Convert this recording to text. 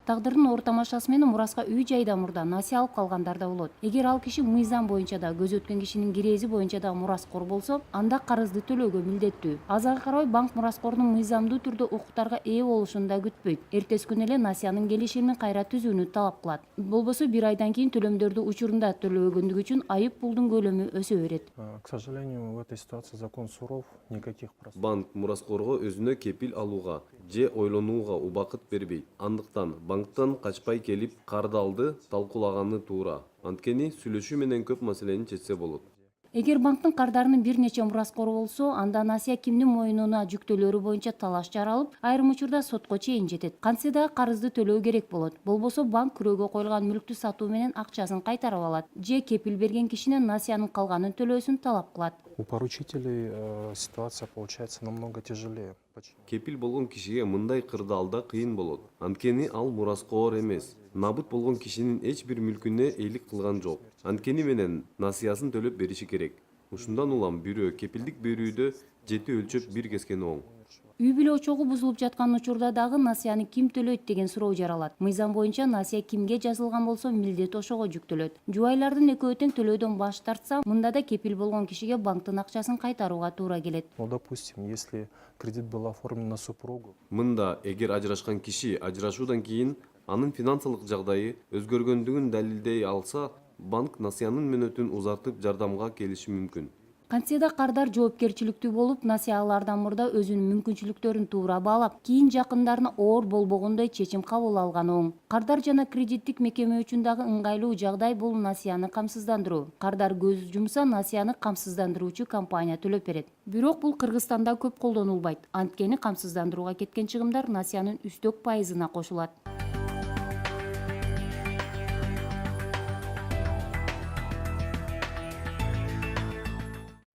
Тагдырдын оор тамашасы менен мураска үй жайда мурда насыя алып калгандар да болот. Эгер ал киши мыйзам боюнча да, көз өткөн кишинин кирээзи боюнча да мураскор болсо, анда карызды төлөөгө милдеттүү. Азыркы карабай банк мураскордун мыйзамдуу түрдө укуктарга ээ болушун да күтпөйт. Эртеси күнү эле насыянын келишимин кайра түзүүнү талап кылат. Болбосо 1 айдан кийин төлөмдөрдү учурунда төлөбөгөндүгү үчүн айып пулдун көлөмү өсө берет. К сожалению, в этой ситуации закон суров, никаких простых. Банк мураскорго өзүнө кепил алууга же ойлонууга убакыт бербейт. Андыктан банктан качпай келип кардалды талкуулаганы туура. Анткени сүйлөшүү менен көп маселени чечсе болот. Эгер банктын кардарынын бир нече мураскору болсо, анда насыя кимдин мойнуна жүктөлөрү боюнча талаш жаралып, айрым учурда сотко чейин жетет. Кантсе да карызды төлөө керек болот. Болбосо банк күрөөгө коюлган мүлктү сатуу менен акчасын кайтарып алат же кепил берген кишинин насыянын калганын төлөөсүн талап кылат. У поручителей ситуация получается намного тяжелее. Почему? Кепил болгон кишиге мындай кырдаалда кыйын болот. Анткени ал мураскор эмес. Набыт болгон кишинин эч бир мүлкүнө эйлик кылган жок. Анткени менен насыясын төлөп бериши керек. Ушундан улам бирөө кепилдик берүүдө жети өлчөп бир кескени оң. Үй бүлө чогуу бузулуп жаткан учурда дагы насыяны ким төлөйт деген суроо жаралат. Мыйзам боюнча насыя кимге жазылган болсо милдет ошого жүктөлөт. Жубайлардын экөө тең төлөөдөн баш тартса, мында да кепил болгон кишиге банктын акчасын кайтарууга туура келет. Ну, допустим, если кредит был оформлен на супругу, Мында эгер ажырашкан киши ажырашуудан кийин анын финансылык жагдайы өзгөргөндүгүн далилдей алса, банк насыянын мөөнөтүн узартып жардамга келиши мүмкүн. Кантсе да кардар жоопкерчиликтүү болуп, насыялардан мурда өзүнүн мүмкүнчүлүктөрүн туура баалап, кийин жакындарына оор болбогондой чечим кабыл алган оң. Кардар жана кредиттик мекеме үчүн дагы ыңгайлуу жагдай бул насыяны камсыздандыруу. Кардар көз жумса, насыяны камсыздандыруучу компания төлөп берет. Бирок бул Кыргызстанда көп колдонулбайт. Анткени камсыздандырууга кеткен чыгымдар насыянын үстөк пайызына кошулат.